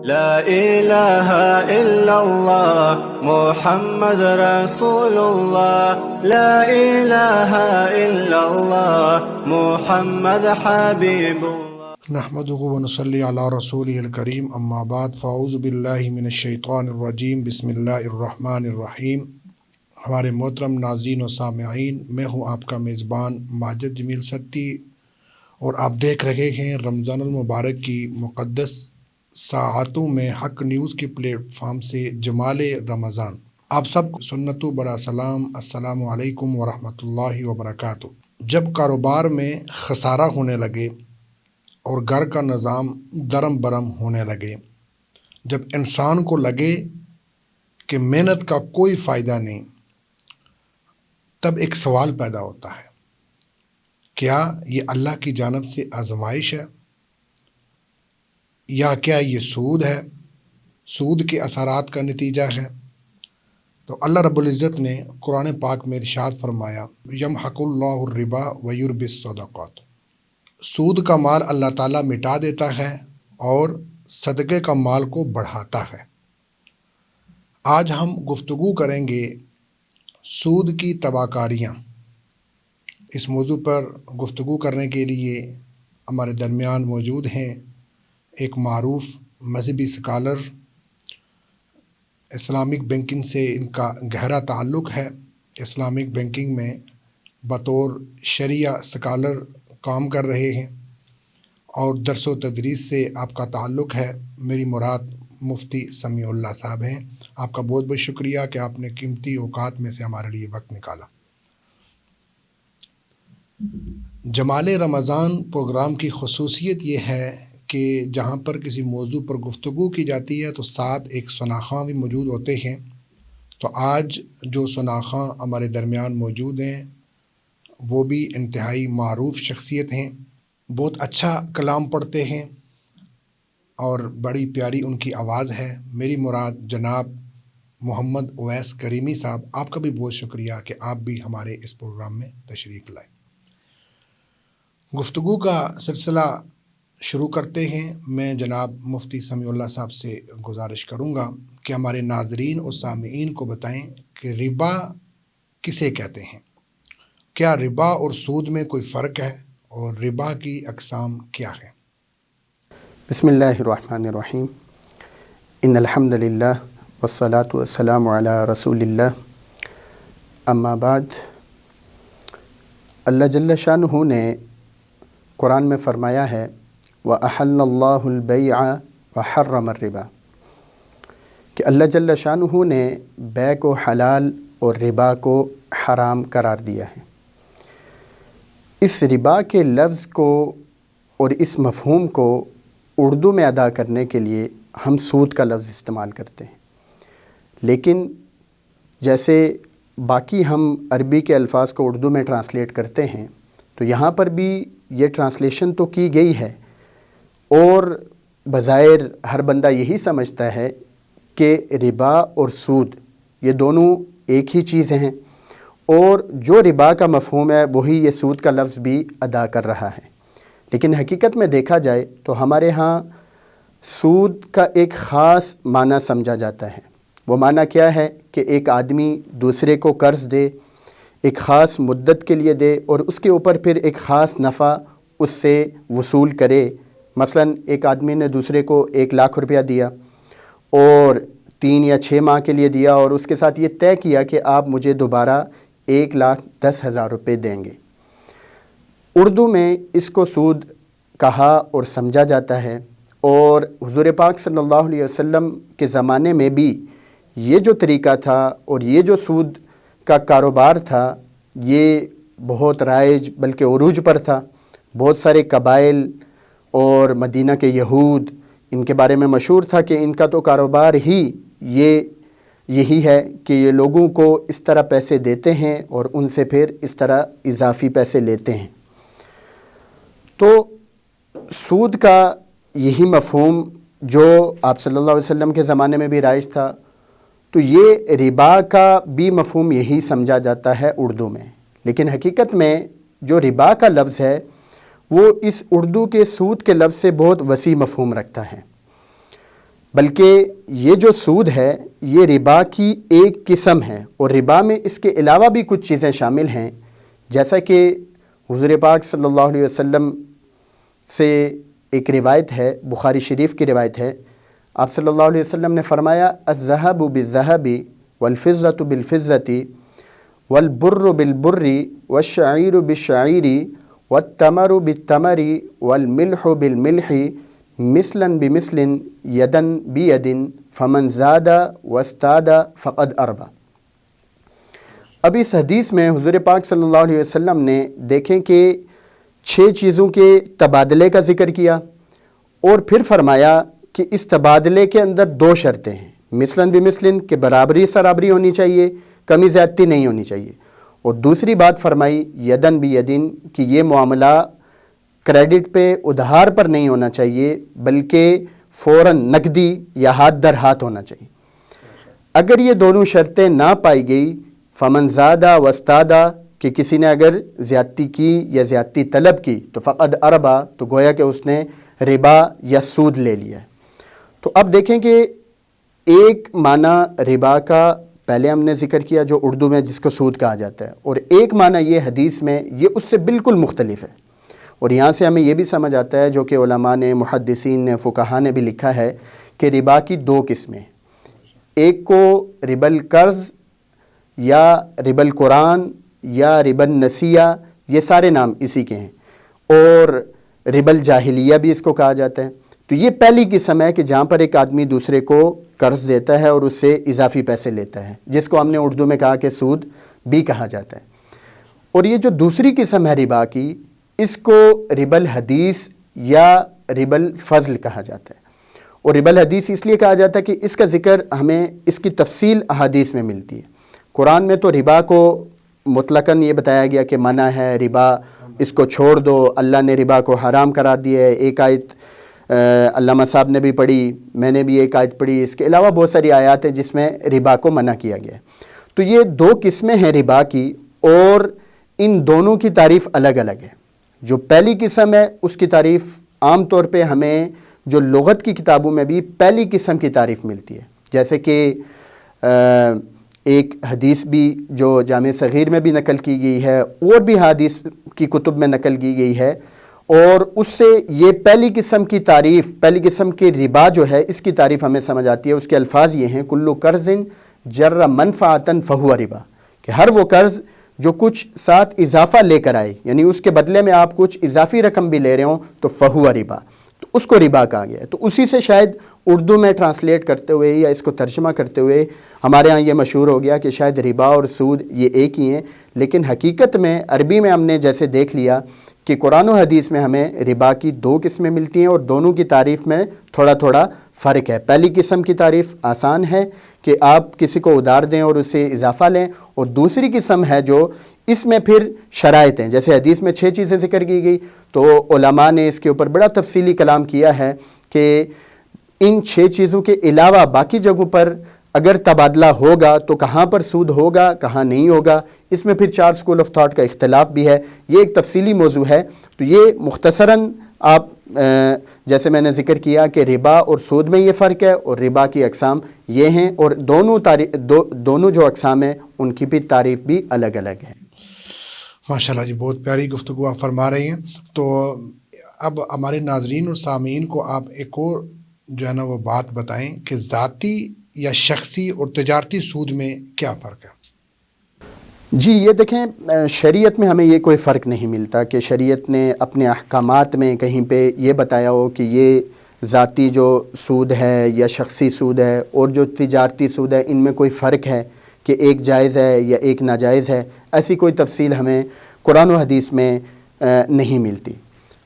لا الہ الا اللہ محمد رسول اللہ، لا الہ الا اللہ محمد حبیب اللہ۔ نحمدہ ونصلی علی رسولہ الکریم، اما بعد، فاعوذ باللہ من الشیطان الرجیم، بسم اللہ الرحمن الرحیم۔ ہمارے محترم ناظرین و سامعین، میں ہوں آپ کا میزبان ماجد جمیل ستی، اور آپ دیکھ رہے ہیں رمضان المبارک کی مقدس ساعتوں میں حق نیوز کے پلیٹ فارم سے جمال رمضان۔ آپ سب کو سنت و برا سلام، السلام علیکم ورحمۃ اللہ وبرکاتہ۔ جب کاروبار میں خسارہ ہونے لگے اور گھر کا نظام درم برم ہونے لگے، جب انسان کو لگے کہ محنت کا کوئی فائدہ نہیں، تب ایک سوال پیدا ہوتا ہے، کیا یہ اللہ کی جانب سے آزمائش ہے، یا کیا یہ سود ہے، سود کے اثرات کا نتیجہ ہے؟ تو اللہ رب العزت نے قرآن پاک میں ارشاد فرمایا، یمحق اللہ الربا ویربی الصدقات، سود کا مال اللہ تعالیٰ مٹا دیتا ہے اور صدقے کا مال کو بڑھاتا ہے۔ آج ہم گفتگو کریں گے سود کی تباہ کاریاں۔ اس موضوع پر گفتگو کرنے کے لیے ہمارے درمیان موجود ہیں ایک معروف مذہبی اسکالر، اسلامک بینکنگ سے ان کا گہرا تعلق ہے، اسلامک بینکنگ میں بطور شریعہ اسکالر کام کر رہے ہیں اور درس و تدریس سے آپ کا تعلق ہے۔ میری مراد مفتی سمیع اللہ صاحب ہیں۔ آپ کا بہت بہت شکریہ کہ آپ نے قیمتی اوقات میں سے ہمارے لیے وقت نکالا۔ جمال رمضان پروگرام کی خصوصیت یہ ہے کہ جہاں پر کسی موضوع پر گفتگو کی جاتی ہے تو ساتھ ایک شناخواں بھی موجود ہوتے ہیں۔ تو آج جو شناخواں ہمارے درمیان موجود ہیں وہ بھی انتہائی معروف شخصیت ہیں، بہت اچھا کلام پڑھتے ہیں اور بڑی پیاری ان کی آواز ہے۔ میری مراد جناب محمد اویس کریمی صاحب، آپ کا بھی بہت شکریہ کہ آپ بھی ہمارے اس پروگرام میں تشریف لائے۔ گفتگو کا سلسلہ شروع کرتے ہیں۔ میں جناب مفتی سمیع اللہ صاحب سے گزارش کروں گا کہ ہمارے ناظرین اور سامعین کو بتائیں کہ ربا کسے کہتے ہیں، کیا ربا اور سود میں کوئی فرق ہے، اور ربا کی اقسام کیا ہے؟ بسم اللہ الرحمن الرحیم، ان الحمد للہ والصلاة والسلام علی رسول اللہ، اما بعد۔ اللہ جل شانہ نے قرآن میں فرمایا ہے، وَأَحَلَّ اللَّهُ الْبَيْعَ وَحَرَّمَ الرِّبَا، کہ اللہ جل شانہ نے بیع کو حلال اور ربا کو حرام قرار دیا ہے۔ اس ربا کے لفظ کو اور اس مفہوم کو اردو میں ادا کرنے کے لیے ہم سود کا لفظ استعمال کرتے ہیں، لیکن جیسے باقی ہم عربی کے الفاظ کو اردو میں ٹرانسلیٹ کرتے ہیں تو یہاں پر بھی یہ ٹرانسلیشن تو کی گئی ہے، اور بظاہر ہر بندہ یہی سمجھتا ہے کہ ربا اور سود یہ دونوں ایک ہی چیز ہیں، اور جو ربا کا مفہوم ہے وہی یہ سود کا لفظ بھی ادا کر رہا ہے۔ لیکن حقیقت میں دیکھا جائے تو ہمارے ہاں سود کا ایک خاص معنی سمجھا جاتا ہے۔ وہ معنی کیا ہے کہ ایک آدمی دوسرے کو قرض دے، ایک خاص مدت کے لیے دے، اور اس کے اوپر پھر ایک خاص نفع اس سے وصول کرے۔ مثلا ایک آدمی نے دوسرے کو 1,00,000 روپیہ دیا اور 3 یا 6 ماہ کے لیے دیا، اور اس کے ساتھ یہ طے کیا کہ آپ مجھے دوبارہ 1,10,000 روپے دیں گے۔ اردو میں اس کو سود کہا اور سمجھا جاتا ہے، اور حضور پاک صلی اللہ علیہ وسلم کے زمانے میں بھی یہ جو طریقہ تھا اور یہ جو سود کا کاروبار تھا یہ بہت رائج بلکہ عروج پر تھا۔ بہت سارے قبائل اور مدینہ کے یہود ان کے بارے میں مشہور تھا کہ ان کا تو کاروبار ہی یہی ہے کہ یہ لوگوں کو اس طرح پیسے دیتے ہیں اور ان سے پھر اس طرح اضافی پیسے لیتے ہیں۔ تو سود کا یہی مفہوم جو آپ صلی اللہ علیہ وسلم کے زمانے میں بھی رائج تھا، تو یہ ربا کا بھی مفہوم یہی سمجھا جاتا ہے اردو میں۔ لیکن حقیقت میں جو ربا کا لفظ ہے وہ اس اردو کے سود کے لفظ سے بہت وسیع مفہوم رکھتا ہے۔ بلکہ یہ جو سود ہے یہ ربا کی ایک قسم ہے، اور ربا میں اس کے علاوہ بھی کچھ چیزیں شامل ہیں، جیسا کہ حضور پاک صلی اللہ علیہ وسلم سے ایک روایت ہے، بخاری شریف کی روایت ہے، آپ صلی اللہ علیہ وسلم نے فرمایا الذهب بالذهب والفضة بالفضة والبر بالبر والشعير بالشعير والتمر بالتمر والملح بالملح مثلا بمثل یدن بید فمن زاد واستاد فقد اربا۔ اب اس حدیث میں حضور پاک صلی اللہ علیہ وسلم نے دیکھیں کہ 6 چیزوں کے تبادلے کا ذکر کیا، اور پھر فرمایا کہ اس تبادلے کے اندر 2 شرطیں ہیں، مثلاً بمثلن کہ برابری سرابری ہونی چاہیے، کمی زیادتی نہیں ہونی چاہیے، اور دوسری بات فرمائی یدن بیدن کہ یہ معاملہ کریڈٹ پہ ادھار پر نہیں ہونا چاہیے، بلکہ فوراً نقدی یا ہاتھ در ہاتھ ہونا چاہیے۔ اگر یہ دونوں شرطیں نہ پائی گئی، فمن زادہ وستادہ کہ کسی نے اگر زیادتی کی یا زیادتی طلب کی تو فقد اربا تو گویا کہ اس نے ربا یا سود لے لیا ہے۔ تو اب دیکھیں کہ ایک معنی ربا کا پہلے ہم نے ذکر کیا جو اردو میں جس کو سود کہا جاتا ہے، اور ایک معنی یہ حدیث میں یہ اس سے بالکل مختلف ہے، اور یہاں سے ہمیں یہ بھی سمجھ آتا ہے جو کہ علماء نے، محدثین نے، فقہا نے بھی لکھا ہے کہ ربا کی 2 قسمیں، ایک کو ربا القرض یا ربا القرآن یا ربا النسیہ، یہ سارے نام اسی کے ہیں، اور ربا الجاہلیہ بھی اس کو کہا جاتا ہے۔ تو یہ پہلی قسم ہے کہ جہاں پر ایک آدمی دوسرے کو قرض دیتا ہے اور اس سے اضافی پیسے لیتا ہے، جس کو ہم نے اردو میں کہا کہ سود بھی کہا جاتا ہے۔ اور یہ جو دوسری قسم ہے ربا کی، اس کو ربا الحدیث یا ربا الفضل کہا جاتا ہے، اور ربا الحدیث اس لیے کہا جاتا ہے کہ اس کا ذکر ہمیں اس کی تفصیل احادیث میں ملتی ہے۔ قرآن میں تو ربا کو مطلقاً یہ بتایا گیا کہ منع ہے ربا، اس کو چھوڑ دو، اللہ نے ربا کو حرام قرار دیا ہے۔ ایک آیت علامہ صاحب نے بھی پڑھی، میں نے بھی ایک آیت پڑھی، اس کے علاوہ بہت ساری آیات ہیں جس میں ربا کو منع کیا گیا ہے۔ تو یہ 2 قسمیں ہیں ربا کی، اور ان دونوں کی تعریف الگ الگ ہے۔ جو پہلی قسم ہے اس کی تعریف عام طور پہ ہمیں جو لغت کی کتابوں میں بھی پہلی قسم کی تعریف ملتی ہے، جیسے کہ ایک حدیث بھی جو جامع صغیر میں بھی نقل کی گئی ہے اور بھی حدیث کی کتب میں نقل کی گئی ہے، اور اس سے یہ پہلی قسم کی تعریف، پہلی قسم کی ربا جو ہے اس کی تعریف ہمیں سمجھ آتی ہے۔ اس کے الفاظ یہ ہیں کلو قرض جر منفعۃ فہو ربا، کہ ہر وہ قرض جو کچھ ساتھ اضافہ لے کر آئے، یعنی اس کے بدلے میں آپ کچھ اضافی رقم بھی لے رہے ہوں تو فہو ربا، تو اس کو ربا کہا گیا ہے۔ تو اسی سے شاید اردو میں ٹرانسلیٹ کرتے ہوئے یا اس کو ترجمہ کرتے ہوئے ہمارے ہاں یہ مشہور ہو گیا کہ شاید ربا اور سود یہ ایک ہی ہیں، لیکن حقیقت میں عربی میں ہم نے جیسے دیکھ لیا کہ قرآن و حدیث میں ہمیں ربا کی 2 قسمیں ملتی ہیں، اور دونوں کی تعریف میں تھوڑا تھوڑا فرق ہے۔ پہلی قسم کی تعریف آسان ہے کہ آپ کسی کو ادھار دیں اور اس سے اضافہ لیں، اور دوسری قسم ہے جو اس میں پھر شرائط ہیں، جیسے حدیث میں 6 چیزیں ذکر کی گئی، تو علماء نے اس کے اوپر بڑا تفصیلی کلام کیا ہے کہ ان 6 چیزوں کے علاوہ باقی جگہوں پر اگر تبادلہ ہوگا تو کہاں پر سود ہوگا، کہاں نہیں ہوگا، اس میں پھر 4 اسکول آف تھاٹ کا اختلاف بھی ہے۔ یہ ایک تفصیلی موضوع ہے، تو یہ مختصراً آپ جیسے میں نے ذکر کیا کہ ربا اور سود میں یہ فرق ہے، اور ربا کی اقسام یہ ہیں، اور دونوں جو اقسام ہیں ان کی بھی تعریف بھی الگ الگ ہے۔ ماشاءاللہ جی، بہت پیاری گفتگو آپ فرما رہے ہیں۔ تو اب ہمارے ناظرین اور سامعین کو آپ ایک اور جو ہے نا وہ بات بتائیں کہ ذاتی یا شخصی اور تجارتی سود میں کیا فرق ہے؟ جی یہ دیکھیں، شریعت میں ہمیں یہ کوئی فرق نہیں ملتا کہ شریعت نے اپنے احکامات میں کہیں پہ یہ بتایا ہو کہ یہ ذاتی جو سود ہے یا شخصی سود ہے اور جو تجارتی سود ہے ان میں کوئی فرق ہے کہ ایک جائز ہے یا ایک ناجائز ہے۔ ایسی کوئی تفصیل ہمیں قرآن و حدیث میں نہیں ملتی۔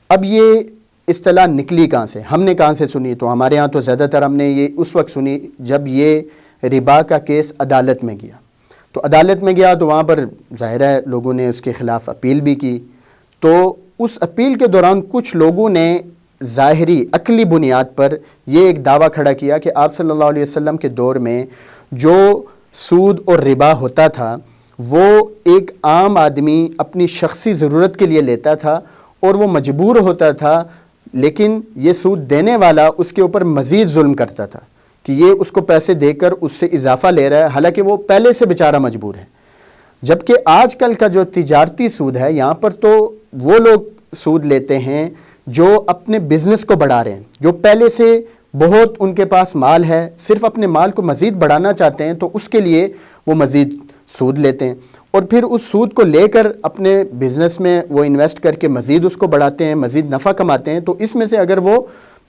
اب یہ اصطلاح نکلی کہاں سے، ہم نے کہاں سے سنی؟ تو ہمارے ہاں تو زیادہ تر ہم نے یہ اس وقت سنی جب یہ ربا کا کیس عدالت میں گیا۔ تو عدالت میں گیا تو وہاں پر ظاہر ہے لوگوں نے اس کے خلاف اپیل بھی کی، تو اس اپیل کے دوران کچھ لوگوں نے ظاہری عقلی بنیاد پر یہ ایک دعویٰ کھڑا کیا کہ آپ صلی اللہ علیہ وسلم کے دور میں جو سود اور ربا ہوتا تھا وہ ایک عام آدمی اپنی شخصی ضرورت کے لیے لیتا تھا اور وہ مجبور ہوتا تھا، لیکن یہ سود دینے والا اس کے اوپر مزید ظلم کرتا تھا۔ کہ یہ اس کو پیسے دے کر اس سے اضافہ لے رہا ہے، حالانکہ وہ پہلے سے بیچارہ مجبور ہے۔ جبکہ آج کل کا جو تجارتی سود ہے، یہاں پر تو وہ لوگ سود لیتے ہیں جو اپنے بزنس کو بڑھا رہے ہیں، جو پہلے سے بہت ان کے پاس مال ہے، صرف اپنے مال کو مزید بڑھانا چاہتے ہیں، تو اس کے لیے وہ مزید سود لیتے ہیں، اور پھر اس سود کو لے کر اپنے بزنس میں وہ انویسٹ کر کے مزید اس کو بڑھاتے ہیں، مزید نفع کماتے ہیں۔ تو اس میں سے اگر وہ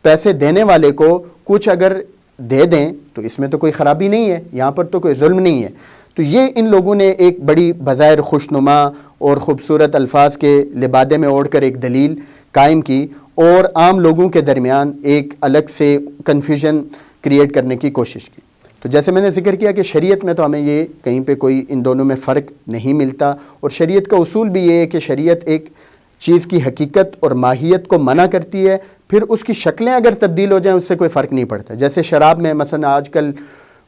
پیسے دینے والے کو کچھ اگر دے دیں تو اس میں تو کوئی خرابی نہیں ہے، یہاں پر تو کوئی ظلم نہیں ہے۔ تو یہ ان لوگوں نے ایک بڑی بظاہر خوشنما اور خوبصورت الفاظ کے لبادے میں اوڑھ کر ایک دلیل قائم کی اور عام لوگوں کے درمیان ایک الگ سے کنفیوژن کریٹ کرنے کی کوشش کی۔ تو جیسے میں نے ذکر کیا کہ شریعت میں تو ہمیں یہ کہیں پہ کوئی ان دونوں میں فرق نہیں ملتا، اور شریعت کا اصول بھی یہ ہے کہ شریعت ایک چیز کی حقیقت اور ماہیت کو منع کرتی ہے، پھر اس کی شکلیں اگر تبدیل ہو جائیں اس سے کوئی فرق نہیں پڑتا۔ جیسے شراب میں مثلا آج کل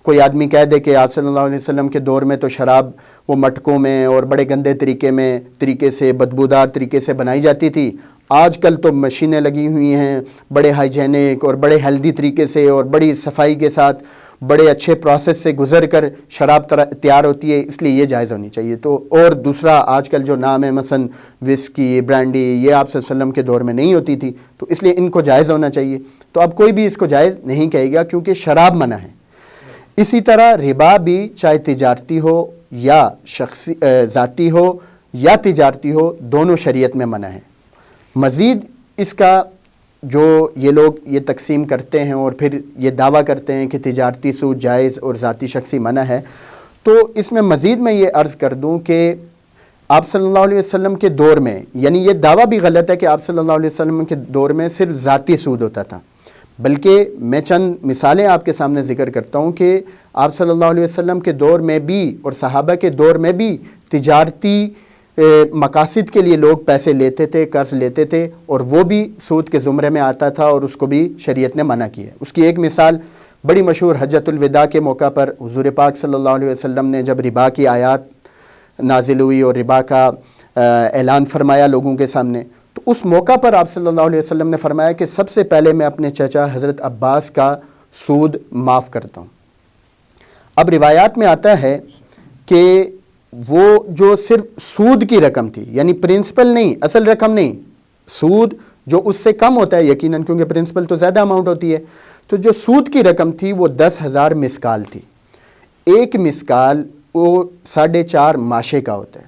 کوئی آدمی کہہ دے کہ آپ صلی اللہ علیہ وسلم کے دور میں تو شراب وہ مٹکوں میں اور بڑے گندے طریقے سے بدبودار طریقے سے بنائی جاتی تھی، آج کل تو مشینیں لگی ہوئی ہیں بڑے ہائیجینک اور بڑے ہیلدی طریقے سے اور بڑی صفائی کے ساتھ بڑے اچھے پروسیس سے گزر کر شراب تیار ہوتی ہے، اس لیے یہ جائز ہونی چاہیے۔ تو اور دوسرا آج کل جو نام ہے مثلا وسکی، برانڈی، یہ آپ صلی اللہ علیہ وسلم کے دور میں نہیں ہوتی تھی، تو اس لیے ان کو جائز ہونا چاہیے۔ تو اب کوئی بھی اس کو جائز نہیں کہے گا کیونکہ شراب منع ہے۔ اسی طرح ربا بھی چاہے تجارتی ہو یا شخصی ذاتی ہو یا تجارتی ہو، دونوں شریعت میں منع ہے۔ مزید اس کا جو یہ لوگ یہ تقسیم کرتے ہیں اور پھر یہ دعویٰ کرتے ہیں کہ تجارتی سود جائز اور ذاتی شخصی منع ہے، تو اس میں مزید میں یہ عرض کر دوں کہ آپ صلی اللہ علیہ وسلم کے دور میں، یعنی یہ دعویٰ بھی غلط ہے کہ آپ صلی اللہ علیہ وسلم کے دور میں صرف ذاتی سود ہوتا تھا، بلکہ میں چند مثالیں آپ کے سامنے ذکر کرتا ہوں کہ آپ صلی اللہ علیہ وسلم کے دور میں بھی اور صحابہ کے دور میں بھی تجارتی مقاصد کے لیے لوگ پیسے لیتے تھے، قرض لیتے تھے، اور وہ بھی سود کے زمرے میں آتا تھا اور اس کو بھی شریعت نے منع کیا ہے۔ اس کی ایک مثال بڑی مشہور حجۃ الوداع کے موقع پر حضور پاک صلی اللہ علیہ وسلم نے جب ربا کی آیات نازل ہوئی اور ربا کا اعلان فرمایا لوگوں کے سامنے، تو اس موقع پر آپ صلی اللہ علیہ وسلم نے فرمایا کہ سب سے پہلے میں اپنے چچا حضرت عباس کا سود معاف کرتا ہوں۔ اب روایات میں آتا ہے کہ وہ جو صرف سود کی رقم تھی، یعنی پرنسپل نہیں، اصل رقم نہیں، سود جو اس سے کم ہوتا ہے یقیناً کیونکہ پرنسپل تو زیادہ اماؤنٹ ہوتی ہے، تو جو سود کی رقم تھی وہ 10,000 مسکال تھی۔ ایک مسکال وہ 4.5 ماشے کا ہوتا ہے،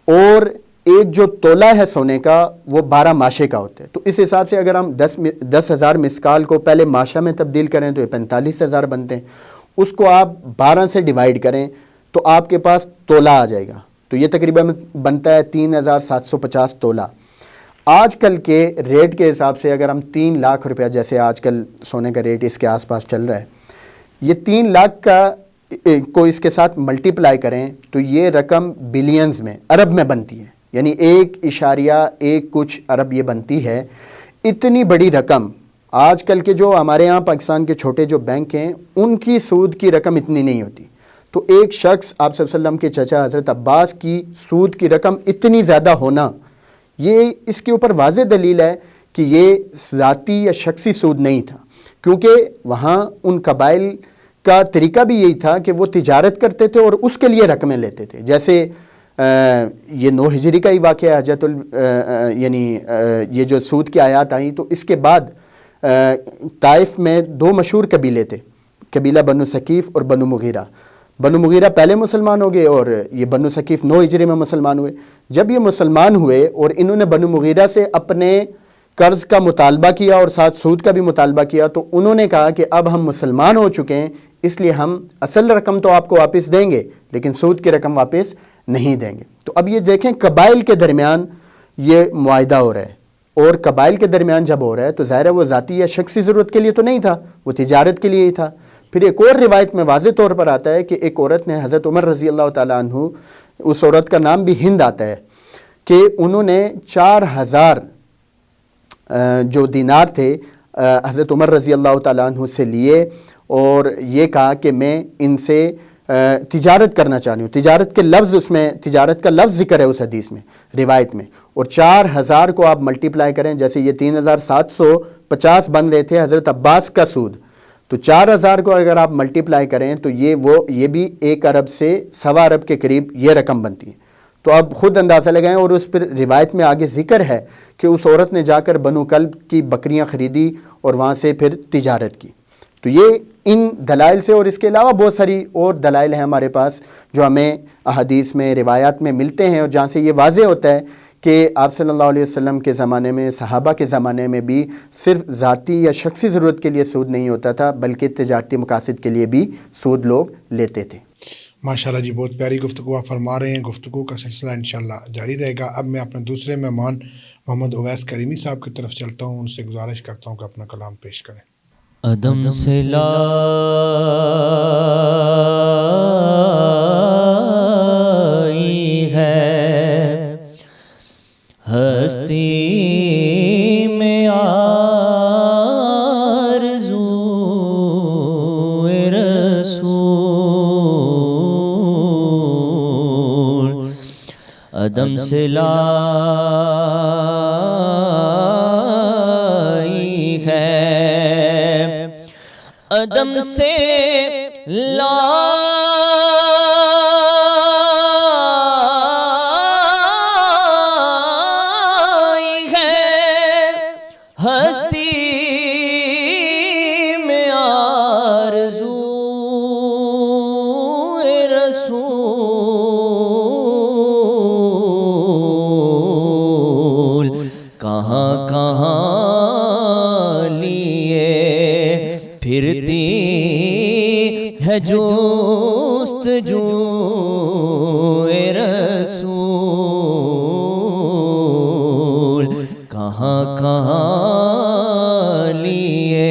اور ایک جو تولہ ہے سونے کا وہ 12 ماشے کا ہوتا ہے۔ تو اس حساب سے اگر ہم 10,000 مسکال کو پہلے ماشا میں تبدیل کریں تو یہ 45,000 بنتے ہیں، اس کو آپ 12 سے ڈیوائیڈ کریں تو آپ کے پاس تولہ آ جائے گا، تو یہ تقریباً بنتا ہے 3,750 تولہ۔ آج کل کے ریٹ کے حساب سے اگر ہم 3 لاکھ روپیہ، جیسے آج کل سونے کا ریٹ اس کے آس پاس چل رہا ہے، یہ 3 لاکھ کا کو اس کے ساتھ ملٹیپلائی کریں تو یہ رقم بلینز میں، ارب میں بنتی ہے، یعنی 1.1 کچھ ارب یہ بنتی ہے۔ اتنی بڑی رقم آج کل کے جو ہمارے ہاں پاکستان کے چھوٹے جو بینک ہیں ان کی سود کی رقم اتنی نہیں ہوتی، تو ایک شخص آپ صلی اللہ علیہ وسلم کے چچا حضرت عباس کی سود کی رقم اتنی زیادہ ہونا، یہ اس کے اوپر واضح دلیل ہے کہ یہ ذاتی یا شخصی سود نہیں تھا، کیونکہ وہاں ان قبائل کا طریقہ بھی یہی تھا کہ وہ تجارت کرتے تھے اور اس کے لیے رقمیں لیتے تھے۔ جیسے یہ 9 ہجری کا ہی واقعہ ہے، یعنی یہ جو سود کی آیات آئیں تو اس کے بعد طائف میں 2 مشہور قبیلے تھے، قبیلہ بنو ثقیف اور بنو مغیرہ۔ بنو مغیرہ پہلے مسلمان ہو گئے اور یہ بنو ثقیف 9 ہجری میں مسلمان ہوئے۔ جب یہ مسلمان ہوئے اور انہوں نے بنو مغیرہ سے اپنے قرض کا مطالبہ کیا اور ساتھ سود کا بھی مطالبہ کیا، تو انہوں نے کہا کہ اب ہم مسلمان ہو چکے ہیں، اس لیے ہم اصل رقم تو آپ کو واپس دیں گے لیکن سود کی رقم واپس نہیں دیں گے۔ تو اب یہ دیکھیں قبائل کے درمیان یہ معاہدہ ہو رہا ہے، اور قبائل کے درمیان جب ہو رہا ہے تو ظاہر ہے وہ ذاتی یا شخصی ضرورت کے لیے تو نہیں تھا، وہ تجارت کے لیے ہی تھا۔ پھر ایک اور روایت میں واضح طور پر آتا ہے کہ ایک عورت نے حضرت عمر رضی اللہ تعالیٰ عنہ، اس عورت کا نام بھی ہند آتا ہے، کہ انہوں نے 4,000 جو دینار تھے حضرت عمر رضی اللہ تعالیٰ عنہ سے لیے اور یہ کہا کہ میں ان سے تجارت کرنا چاہ رہی ہوں۔ تجارت کے لفظ، اس میں تجارت کا لفظ ذکر ہے اس حدیث میں، روایت میں، اور 4,000 کو آپ ملٹیپلائی کریں، جیسے یہ 3,750 بن رہے تھے حضرت عباس کا سود، تو 4000 کو اگر آپ ملٹیپلائی کریں تو یہ بھی 1 ارب سے 1.25 ارب کے قریب یہ رقم بنتی ہے. تو اب خود اندازہ لگائیں. اور اس پر روایت میں آگے ذکر ہے کہ اس عورت نے جا کر بنو کلب کی بکریاں خریدی اور وہاں سے پھر تجارت کی. تو یہ ان دلائل سے، اور اس کے علاوہ بہت ساری اور دلائل ہیں ہمارے پاس جو ہمیں احادیث میں، روایات میں ملتے ہیں، اور جہاں سے یہ واضح ہوتا ہے کہ آپ صلی اللہ علیہ وسلم کے زمانے میں، صحابہ کے زمانے میں بھی صرف ذاتی یا شخصی ضرورت کے لیے سود نہیں ہوتا تھا، بلکہ تجارتی مقاصد کے لیے بھی سود لوگ لیتے تھے. ماشاءاللہ جی، بہت پیاری گفتگو آپ فرما رہے ہیں. گفتگو کا سلسلہ انشاءاللہ جاری رہے گا. اب میں اپنے دوسرے مہمان محمد اویس کریمی صاحب کی طرف چلتا ہوں. ان سے گزارش کرتا ہوں کہ اپنا کلام پیش کریں. عدم سے لائی ہے ہستی میں آرزو رسول، عدم سے لائی ہے عدم سے لائی ہے ہستی میں آرزو رسول، کہاں کہاں پھرتی ہے جستجو رسول، کہاں کہاں لیے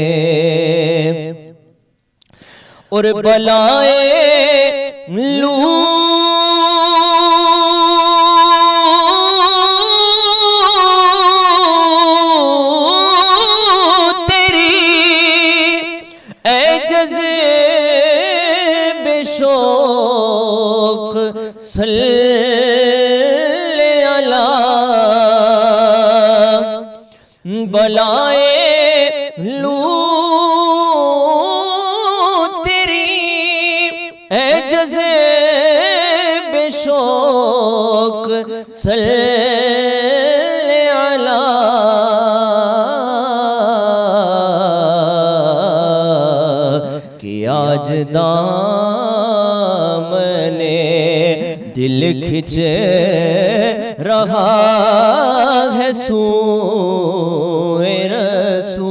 اور بلائے شوق صلی علی بلائے لو تیری اے جذب شوق صلی علی کہ آج دل کھچ رہا ہے سوئے رسول،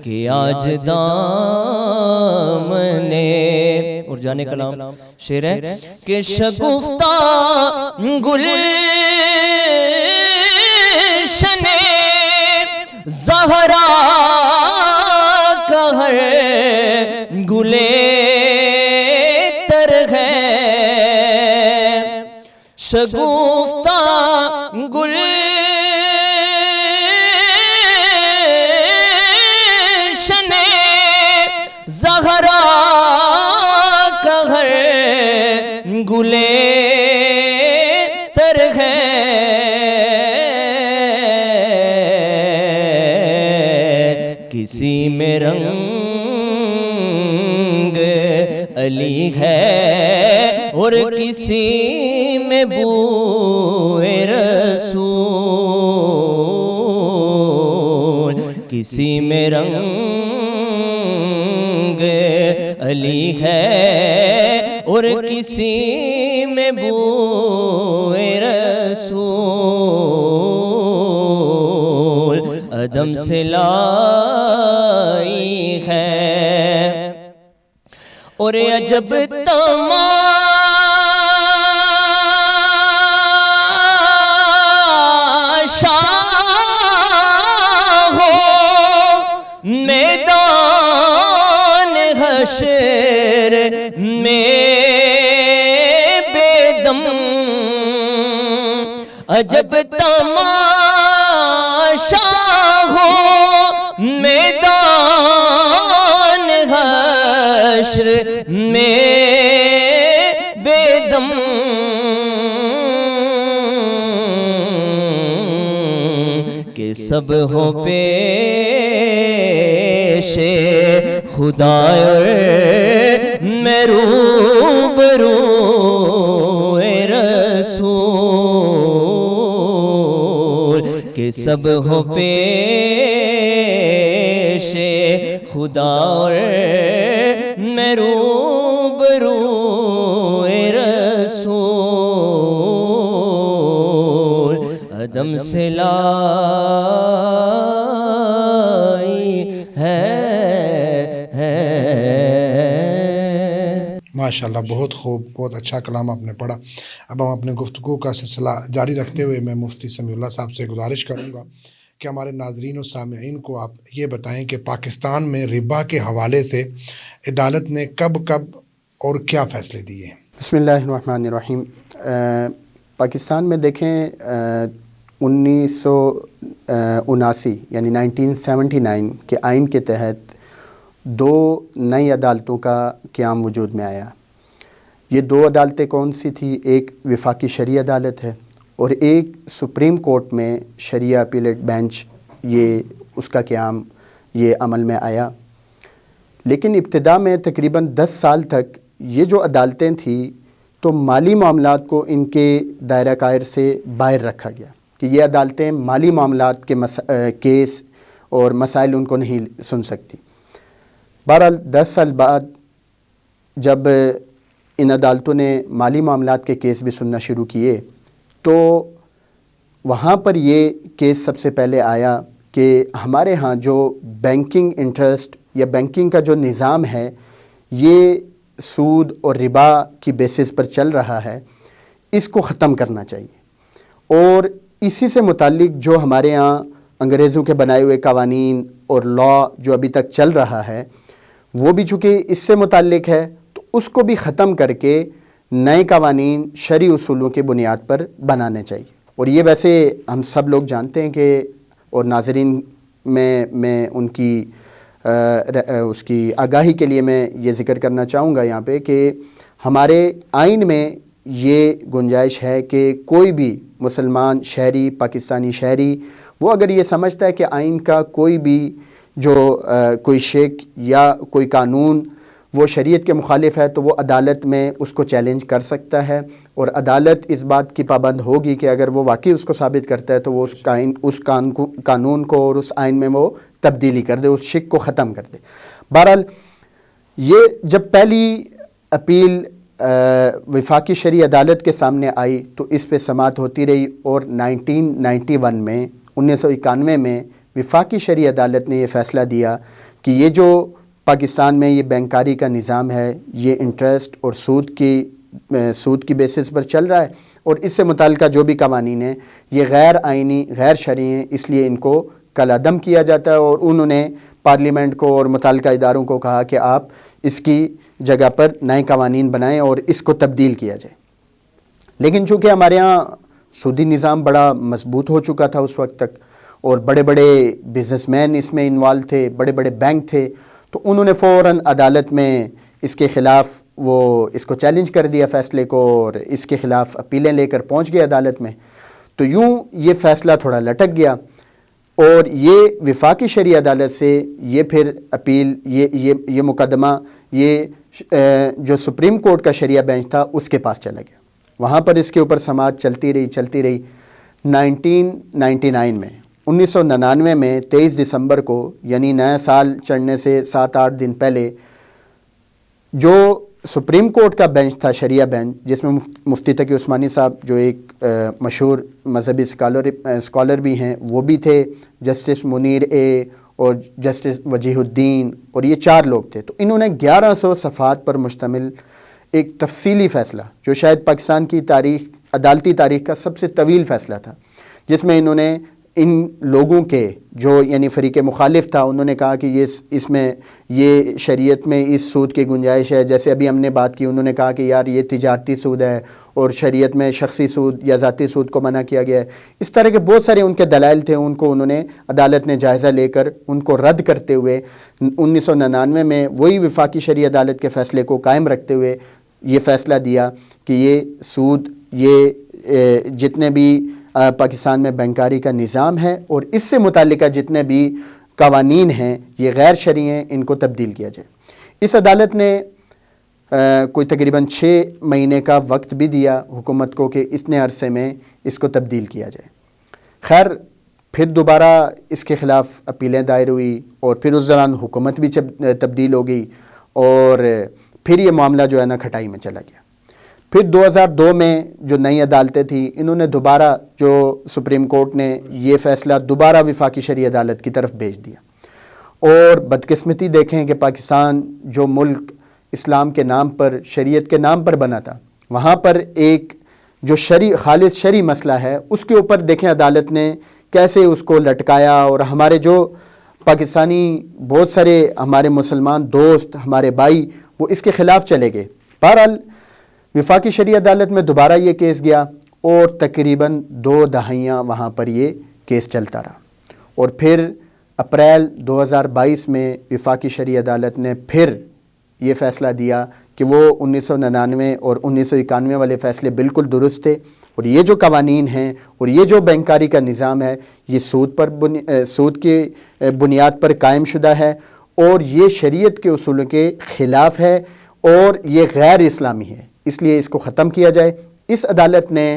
کہ آج دامنے اور جانے کلام شعر ہے کہ شگفتہ گلشن زہرا کا ہر گلے شگفتہ گلشن زہرا کا ہر گلے تر ہے، کسی میں رنگ علی ہے اور کسی میں بوئے رسول، کسی میں رنگ علی ہے اور کسی میں بوئے رسول، عدم سے لائی ہے اور عجب تماشا ہو میدان حشر میں بے دم، عجب تماشا ہو میدان حشر میں بے دم، کہ سب ہو پیش خدا اور میں روبرو رسول کہ سب ہو پیش خدا اور میں روبرو رسول عدم سے لائی ہے ماشاءاللہ، بہت خوب، بہت اچھا کلام آپ نے پڑھا۔ اب ہم اپنے گفتگو کا سلسلہ جاری رکھتے ہوئے میں مفتی سمیع اللہ صاحب سے گزارش کروں گا کہ ہمارے ناظرین و سامعین کو آپ یہ بتائیں کہ پاکستان میں ربا کے حوالے سے عدالت نے کب اور کیا فیصلے دیے ہیں؟ بسم اللہ الرحمن الرحیم۔ پاکستان میں دیکھیں 1979 یعنی 1979 کے آئین کے تحت 2 نئی عدالتوں کا قیام وجود میں آیا۔ یہ 2 عدالتیں کون سی تھی؟ ایک وفاقی شرعی عدالت ہے اور ایک سپریم کورٹ میں شریعہ اپیلیٹ بینچ، یہ اس کا قیام یہ عمل میں آیا۔ لیکن ابتدا میں تقریباً 10 سال تک یہ جو عدالتیں تھیں تو مالی معاملات کو ان کے دائرہ کار سے باہر رکھا گیا کہ یہ عدالتیں مالی معاملات کے کیس اور مسائل ان کو نہیں سن سکتی۔ بہرحال 10 سال بعد جب ان عدالتوں نے مالی معاملات کے کیس بھی سننا شروع کیے تو وہاں پر یہ کیس سب سے پہلے آیا کہ ہمارے ہاں جو بینکنگ انٹرسٹ یا بینکنگ کا جو نظام ہے یہ سود اور ربا کی بیسس پر چل رہا ہے، اس کو ختم کرنا چاہیے۔ اور اسی سے متعلق جو ہمارے ہاں انگریزوں کے بنائے ہوئے قوانین اور لا جو ابھی تک چل رہا ہے وہ بھی چونکہ اس سے متعلق ہے تو اس کو بھی ختم کر کے نئے قوانین شرعی اصولوں کے بنیاد پر بنانے چاہیے۔ اور یہ ویسے ہم سب لوگ جانتے ہیں کہ اور ناظرین میں ان کی اس کی آگاہی کے لیے میں یہ ذکر کرنا چاہوں گا یہاں پہ کہ ہمارے آئین میں یہ گنجائش ہے کہ کوئی بھی مسلمان شہری، پاکستانی شہری، وہ اگر یہ سمجھتا ہے کہ آئین کا کوئی بھی جو کوئی شک یا کوئی قانون وہ شریعت کے مخالف ہے تو وہ عدالت میں اس کو چیلنج کر سکتا ہے، اور عدالت اس بات کی پابند ہوگی کہ اگر وہ واقعی اس کو ثابت کرتا ہے تو وہ اس قانون کو اور اس آئین میں وہ تبدیلی کر دے، اس شک کو ختم کر دے۔ بہرحال یہ جب پہلی اپیل وفاقی شرعی عدالت کے سامنے آئی تو اس پہ سماعت ہوتی رہی، اور 1991 میں وفاقی شرعی عدالت نے یہ فیصلہ دیا کہ یہ جو پاکستان میں یہ بینکاری کا نظام ہے یہ انٹرسٹ اور سود کی بیسس پر چل رہا ہے، اور اس سے متعلقہ جو بھی قوانین ہیں یہ غیر آئینی، غیر شرعی ہیں، اس لیے ان کو کالعدم کیا جاتا ہے۔ اور انہوں نے پارلیمنٹ کو اور متعلقہ اداروں کو کہا کہ آپ اس کی جگہ پر نئے قوانین بنائیں اور اس کو تبدیل کیا جائے۔ لیکن چونکہ ہمارے ہاں سودی نظام بڑا مضبوط ہو چکا تھا اس وقت تک، اور بڑے بڑے بزنس مین اس میں انوالو تھے، بڑے بڑے بینک تھے، تو انہوں نے فوراً عدالت میں اس کے خلاف وہ اس کو چیلنج کر دیا فیصلے کو، اور اس کے خلاف اپیلیں لے کر پہنچ گئے عدالت میں۔ تو یوں یہ فیصلہ تھوڑا لٹک گیا، اور یہ وفاقی شرعی عدالت سے یہ پھر اپیل یہ مقدمہ یہ جو سپریم کورٹ کا شرعیہ بینچ تھا اس کے پاس چلا گیا۔ وہاں پر اس کے اوپر سماعت چلتی رہی 1999 میں 23 دسمبر کو، یعنی نیا سال چڑھنے سے 7-8 دن پہلے، جو سپریم کورٹ کا بینچ تھا شرعیہ بینچ، جس میں مفتی تقی عثمانی صاحب جو ایک مشہور مذہبی اسکالر بھی ہیں وہ بھی تھے، جسٹس منیر اے اور جسٹس وجیہ الدین، اور یہ 4 لوگ تھے۔ تو انہوں نے 1100 صفحات پر مشتمل ایک تفصیلی فیصلہ، جو شاید پاکستان کی عدالتی تاریخ کا سب سے طویل فیصلہ تھا، جس میں انہوں نے ان لوگوں کے جو یعنی فریق مخالف تھا، انہوں نے کہا کہ اس میں یہ شریعت میں اس سود کی گنجائش ہے، جیسے ابھی ہم نے بات کی، انہوں نے کہا کہ یار یہ تجارتی سود ہے اور شریعت میں شخصی سود یا ذاتی سود کو منع کیا گیا ہے۔ اس طرح کے بہت سارے ان کے دلائل تھے، ان کو انہوں نے عدالت نے جائزہ لے کر ان کو رد کرتے ہوئے 1999 میں وہی وفاقی شرعی عدالت کے فیصلے کو قائم رکھتے ہوئے یہ فیصلہ دیا کہ یہ سود، یہ جتنے بھی پاکستان میں بینکاری کا نظام ہے، اور اس سے متعلقہ جتنے بھی قوانین ہیں یہ غیر شرعی ہیں، ان کو تبدیل کیا جائے۔ اس عدالت نے کوئی تقریباً 6 مہینے کا وقت بھی دیا حکومت کو کہ اتنے عرصے میں اس کو تبدیل کیا جائے۔ خیر پھر دوبارہ اس کے خلاف اپیلیں دائر ہوئی، اور پھر اس دوران حکومت بھی تبدیل ہو گئی، اور پھر یہ معاملہ جو ہے نا کھٹائی میں چلا گیا۔ پھر 2002 میں جو نئی عدالتیں تھیں، انہوں نے دوبارہ جو سپریم کورٹ نے یہ فیصلہ دوبارہ وفاقی شرعی عدالت کی طرف بھیج دیا، اور بدقسمتی دیکھیں کہ پاکستان جو ملک اسلام کے نام پر، شریعت کے نام پر بنا تھا، وہاں پر ایک جو خالص شرعی مسئلہ ہے اس کے اوپر دیکھیں عدالت نے کیسے اس کو لٹکایا، اور ہمارے جو پاکستانی بہت سارے ہمارے مسلمان دوست، ہمارے بھائی، وہ اس کے خلاف چلے گئے۔ بہرحال وفاقی شرعی عدالت میں دوبارہ یہ کیس گیا، اور تقریباً 2 دہائیاں وہاں پر یہ کیس چلتا رہا، اور پھر اپریل 2022 میں وفاقی شرعی عدالت نے پھر یہ فیصلہ دیا کہ وہ 1999 اور 1991 والے فیصلے بالکل درست تھے، اور یہ جو قوانین ہیں اور یہ جو بینکاری کا نظام ہے یہ سود کی بنیاد پر قائم شدہ ہے، اور یہ شریعت کے اصولوں کے خلاف ہے، اور یہ غیر اسلامی ہے، اس لیے اس کو ختم کیا جائے۔ اس عدالت نے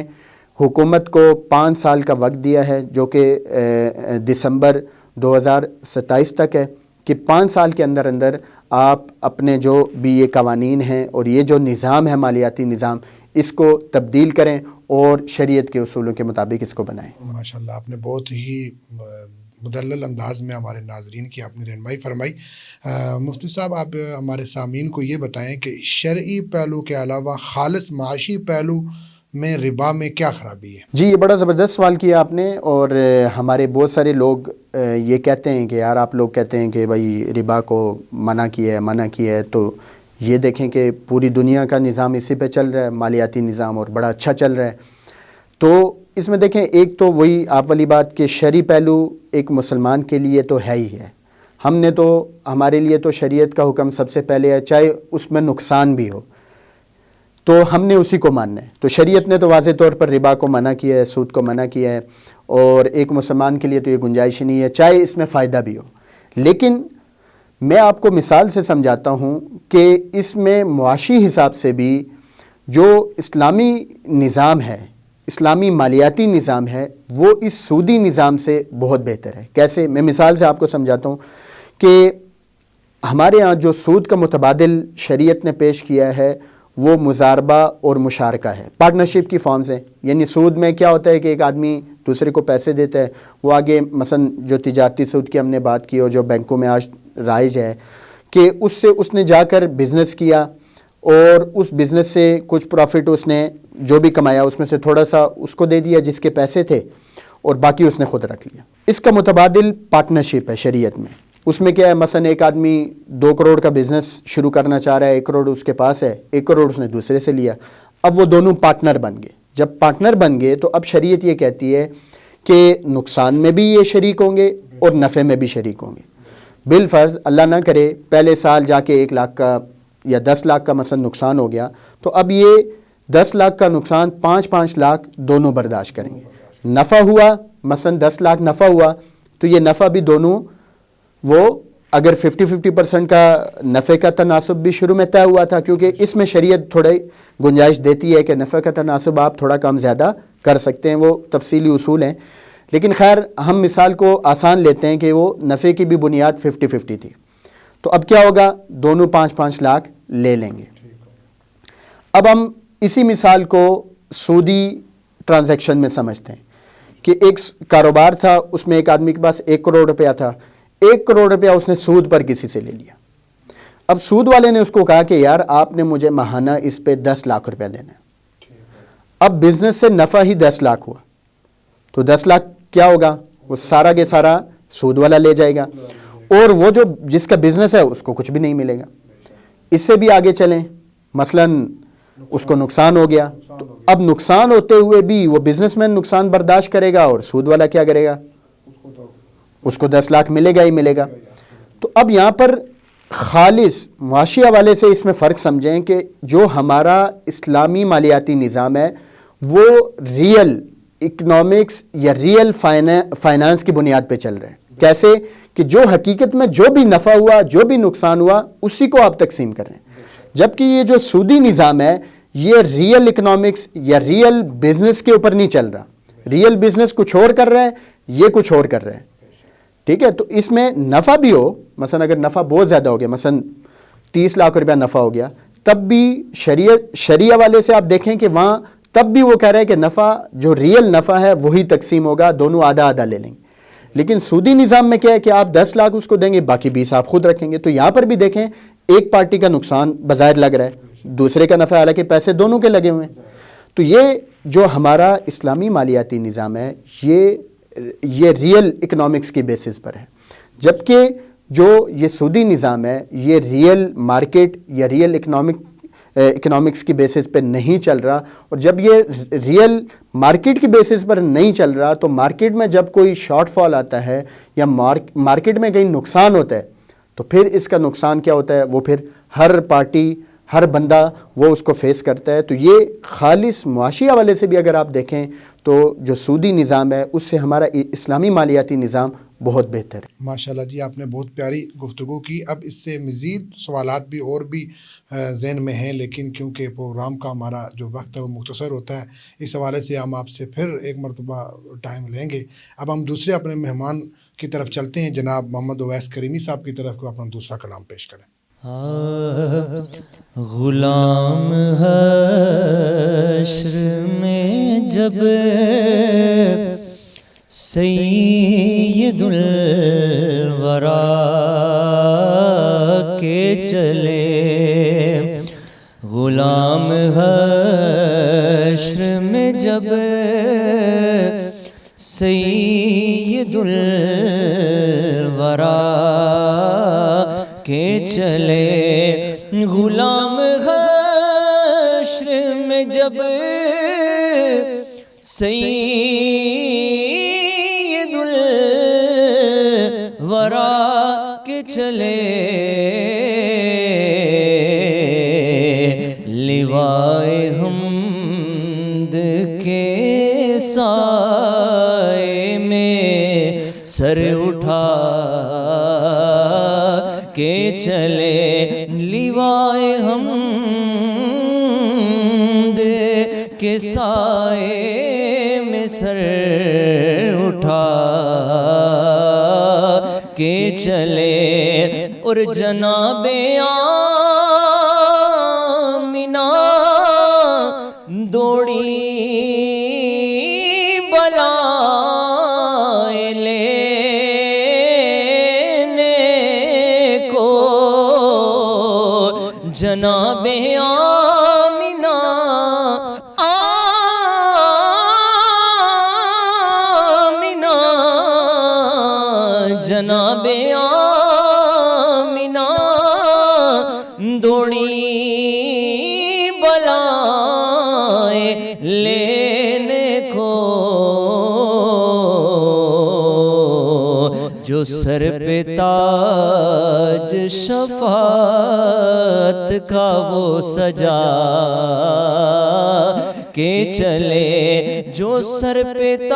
حکومت کو 5 سال کا وقت دیا ہے، جو کہ دسمبر 2027 تک ہے، کہ 5 سال کے اندر اندر آپ اپنے جو بھی یہ قوانین ہیں اور یہ جو نظام ہے مالیاتی نظام، اس کو تبدیل کریں اور شریعت کے اصولوں کے مطابق اس کو بنائیں۔ ماشاءاللہ آپ نے بہت ہی مدلل انداز میں ہمارے ناظرین کی آپ نے رہنمائی فرمائی۔ مفتی صاحب آپ ہمارے سامعین کو یہ بتائیں کہ شرعی پہلو کے علاوہ خالص معاشی پہلو میں ربا میں کیا خرابی ہے؟ جی یہ بڑا زبردست سوال کیا آپ نے، اور ہمارے بہت سارے لوگ یہ کہتے ہیں کہ یار آپ لوگ کہتے ہیں کہ بھائی ربا کو منع کیا ہے، تو یہ دیکھیں کہ پوری دنیا کا نظام اسی پہ چل رہا ہے، مالیاتی نظام، اور بڑا اچھا چل رہا ہے۔ تو اس میں دیکھیں ایک تو وہی آپ والی بات کہ شرعی پہلو ایک مسلمان کے لیے تو ہے ہی ہے، ہمارے لیے تو شریعت کا حکم سب سے پہلے ہے، چاہے اس میں نقصان بھی ہو تو ہم نے اسی کو ماننا ہے۔ تو شریعت نے تو واضح طور پر ربا کو منع کیا ہے، سود کو منع کیا ہے، اور ایک مسلمان کے لیے تو یہ گنجائش نہیں ہے، چاہے اس میں فائدہ بھی ہو۔ لیکن میں آپ کو مثال سے سمجھاتا ہوں کہ اس میں معاشی حساب سے بھی جو اسلامی نظام ہے، اسلامی مالیاتی نظام ہے، وہ اس سودی نظام سے بہت بہتر ہے۔ کیسے؟ میں مثال سے آپ کو سمجھاتا ہوں کہ ہمارے ہاں جو سود کا متبادل شریعت نے پیش کیا ہے وہ مضاربہ اور مشارکہ ہے، پارٹنرشپ کی فارمز ہیں۔ یعنی سود میں کیا ہوتا ہے کہ ایک آدمی دوسرے کو پیسے دیتا ہے، وہ آگے مثلا جو تجارتی سود کی ہم نے بات کی اور جو بینکوں میں آج رائج ہے کہ اس سے اس نے جا کر بزنس کیا، اور اس بزنس سے کچھ پروفٹ اس نے جو بھی کمایا اس میں سے تھوڑا سا اس کو دے دیا جس کے پیسے تھے، اور باقی اس نے خود رکھ لیا۔ اس کا متبادل پارٹنرشپ ہے شریعت میں۔ اس میں کیا ہے، مثلا ایک آدمی 2 کروڑ کا بزنس شروع کرنا چاہ رہا ہے، 1 کروڑ اس کے پاس ہے، 1 کروڑ اس نے دوسرے سے لیا، اب وہ دونوں پارٹنر بن گئے۔ جب پارٹنر بن گئے تو اب شریعت یہ کہتی ہے کہ نقصان میں بھی یہ شریک ہوں گے اور نفع میں بھی شریک ہوں گے۔ بالفرض اللہ نہ کرے پہلے سال جا کے 1 لاکھ کا یا 10 لاکھ کا مثلا نقصان ہو گیا، تو اب یہ 10 لاکھ کا نقصان 5 لاکھ دونوں برداشت کریں گے۔ نفع ہوا مثلا 10 لاکھ نفع ہوا، تو یہ نفع بھی دونوں، وہ اگر 50% کا نفع کا تناسب بھی شروع میں طے ہوا تھا، کیونکہ اس میں شریعت تھوڑی گنجائش دیتی ہے کہ نفع کا تناسب آپ تھوڑا کم زیادہ کر سکتے ہیں، وہ تفصیلی اصول ہیں، لیکن خیر ہم مثال کو آسان لیتے ہیں کہ وہ نفع کی بھی بنیاد 50-50 تھی، تو اب کیا ہوگا، دونوں 5 لاکھ لے لیں گے۔ اب ہم اسی مثال کو سودی ٹرانزیکشن میں سمجھتے ہیں کہ ایک کاروبار تھا، اس میں ایک آدمی کے پاس 1 کروڑ روپیہ تھا، 1 کروڑ روپیہ اس نے سود پر کسی سے لے لیا۔ اب سود والے نے اس کو کہا کہ یار آپ نے مجھے ماہانہ اس پہ 10 لاکھ روپیہ دینا ہے۔ اب بزنس سے نفع ہی 10 لاکھ ہوا، تو 10 لاکھ کیا ہوگا، وہ سارا کے سارا سود والا لے جائے گا، اور وہ جو جس کا بزنس ہے اس کو کچھ بھی نہیں ملے گا۔ اس سے بھی آگے چلیں، مثلا اس کو نقصان ہو گیا، تو اب نقصان ہوتے ہوئے بھی وہ بزنس مین نقصان برداشت کرے گا، اور سود والا کیا کرے گا، اس کو 10 لاکھ ملے گا ہی ملے گا۔ تو اب یہاں پر خالص معاشی حوالے سے اس میں فرق سمجھیں کہ جو ہمارا اسلامی مالیاتی نظام ہے وہ ریئل اکنامکس یا ریئل فائنانس کی بنیاد پہ چل رہے ہیں. کیسے کہ جو حقیقت میں جو بھی نفع ہوا جو بھی نقصان ہوا اسی کو آپ تقسیم کر رہے ہیں. جبکہ یہ جو سودی نظام ہے یہ ریئل اکنامکس یا ریئل بزنس کے اوپر نہیں چل رہا. ریئل بزنس کچھ اور کر رہا ہے, یہ کچھ اور کر رہے ہیں. ٹھیک ہے, تو اس میں نفع بھی ہو, مثلا اگر نفع بہت زیادہ ہو گیا, مثلا 30 لاکھ روپیہ نفع ہو گیا, تب بھی شریعہ والے سے آپ دیکھیں کہ وہاں تب بھی وہ کہہ رہے ہیں کہ نفع جو ریئل نفع ہے وہی تقسیم ہوگا, دونوں آدھا آدھا لے لیں گے. لیکن سودی نظام میں کیا ہے کہ آپ 10 لاکھ اس کو دیں گے, باقی 20 آپ خود رکھیں گے. تو یہاں پر بھی دیکھیں ایک پارٹی کا نقصان بظاہر لگ رہا ہے, دوسرے کا نفع, حالانکہ پیسے دونوں کے لگے ہوئے ہیں. تو یہ جو ہمارا اسلامی مالیاتی نظام ہے یہ ریئل اکنامکس کی بیسس پر ہے. جبکہ جو یہ سودی نظام ہے یہ ریئل مارکیٹ یا ریئل اکنامکس کی بیسس پہ نہیں چل رہا. اور جب یہ ریئل مارکیٹ کی بیسس پر نہیں چل رہا تو مارکیٹ میں جب کوئی شارٹ فال آتا ہے یا مارکیٹ میں کہیں نقصان ہوتا ہے تو پھر اس کا نقصان کیا ہوتا ہے, وہ پھر ہر پارٹی ہر بندہ وہ اس کو فیس کرتا ہے. تو یہ خالص معاشی حوالے سے بھی اگر آپ دیکھیں تو جو سودی نظام ہے اس سے ہمارا اسلامی مالیاتی نظام بہت بہتر ہے. ماشاءاللہ جی, آپ نے بہت پیاری گفتگو کی. اب اس سے مزید سوالات بھی اور بھی ذہن میں ہیں, لیکن کیونکہ پروگرام کا ہمارا جو وقت ہے وہ مختصر ہوتا ہے, اس حوالے سے ہم آپ سے پھر ایک مرتبہ ٹائم لیں گے. اب ہم دوسرے اپنے مہمان کی طرف چلتے ہیں, جناب محمد اویس کریمی صاحب کی طرف کو اپنا دوسرا کلام پیش کریں. غلام حشر میں جب سید الورا کے چلے, غلام حشر میں جب سید الورا کے چلے, غلام حشر میں جب سید الورا کے چلے, لیوائے حمد کے سائے میں سر اٹھا کے چلے, لیوائے حمد کے سائے میں سر اٹھا کے چلے, اور جناب آمنہ دوڑی بلائے لینے کو, جناب آمنہ جناب آمنہ دوڑی بلائے لینے کو, جو سر پہ تاج شفاعت کا وہ سجا کے چلے, جو سر پہ تاج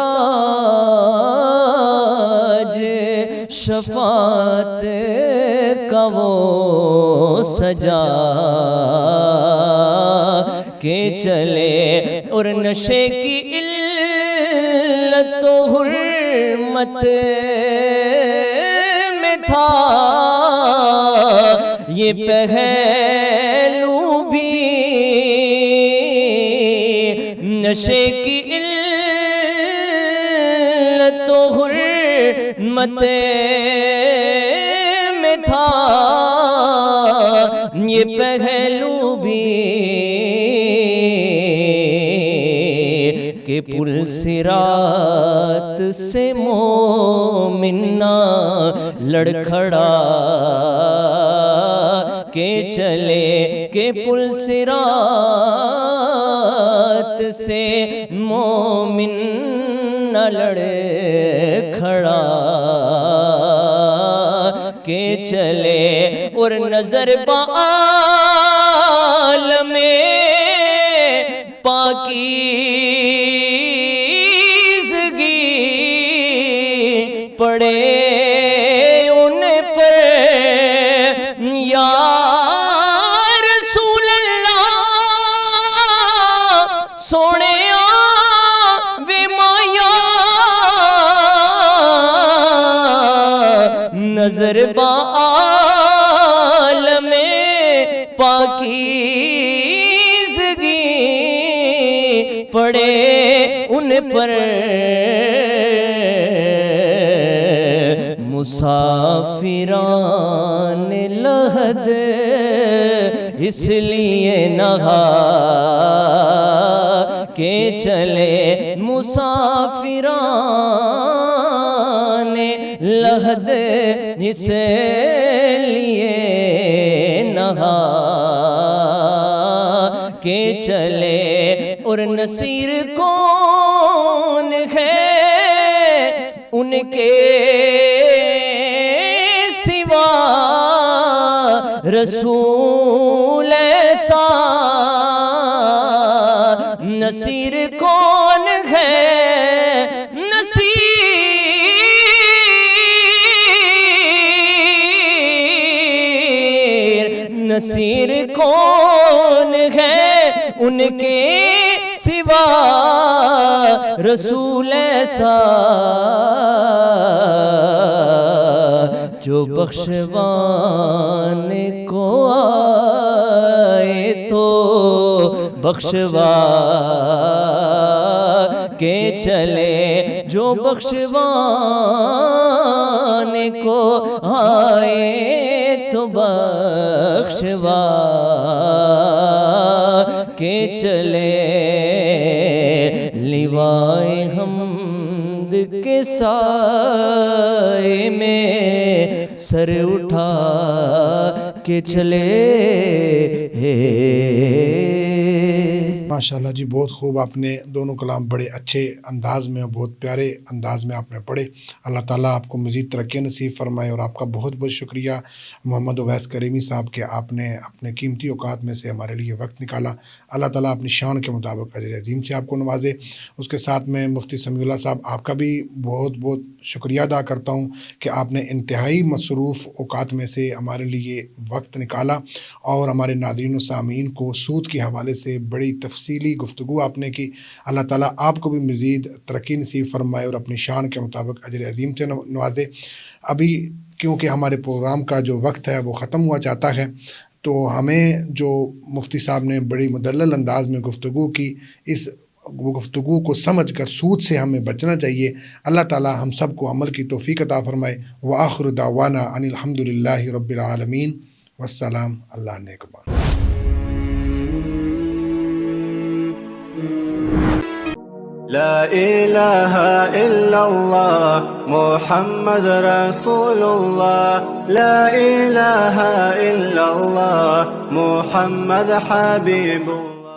شفاعت کا وہ سجا کے چلے, اور نشے کی علت و حرمت میں تھا یہ پہلو بھی, نشے کی علت و حرمت میں تھا یہ پہلو بھی, کہ پل صراط سے مومن نہ لڑکھڑا کے چلے, کہ پل صراط سے مومن نہ لڑکھڑا کے چلے, اور نظر بعالم پاکی یا رسول اللہ سونے وے مایا نظر با عالم پاکیزگی پڑے ان پر مسافران لحد اس لیے نہا کے چلے مسافران لحد اس لیے نہا کے چلے اور نصیر کون ہے ان کے سوا رسول ایسا نصیر کون ہے نصیر کون ہے ان کے سوا رسول ایسا جو بخشوانے کو آئے تو بخشوا کے چلے جو بخشوانے کو آئے تو بخشوا کے چلے لیوائے حمد کے سائے میں سر اٹھا کے چلے ماشاءاللہ جی بہت خوب آپ نے دونوں کلام بڑے اچھے انداز میں اور بہت پیارے انداز میں آپ نے پڑھے. اللہ تعالیٰ آپ کو مزید ترقی نصیب فرمائے. اور آپ کا بہت بہت شکریہ محمد اویس کریمی صاحب کہ آپ نے اپنے قیمتی اوقات میں سے ہمارے لیے وقت نکالا. اللہ تعالیٰ اپنی شان کے مطابق اجر عظیم سے آپ کو نوازے. اس کے ساتھ میں مفتی سمیع اللہ صاحب آپ کا بھی بہت بہت شکریہ ادا کرتا ہوں کہ آپ نے انتہائی مصروف اوقات میں سے ہمارے لیے وقت نکالا اور ہمارے ناظرین و سامعین کو سود کے حوالے سے بڑی تفصیلی گفتگو آپ نے کی. اللہ تعالیٰ آپ کو بھی مزید ترقی نصیب فرمائے اور اپنی شان کے مطابق اجر عظیم سے نوازے. ابھی کیونکہ ہمارے پروگرام کا جو وقت ہے وہ ختم ہوا چاہتا ہے تو ہمیں جو مفتی صاحب نے بڑی مدلل انداز میں گفتگو کی اس گفتگو کو سمجھ کر سود سے ہمیں بچنا چاہیے. اللہ تعالیٰ ہم سب کو عمل کی توفیق عطا فرمائے. وآخر دعوانا ان الحمدللہ رب العالمین والسلام. اللہ نگہبان. لا إله إلا الله محمد رسول الله. لا إله إلا الله محمد حبيب الله.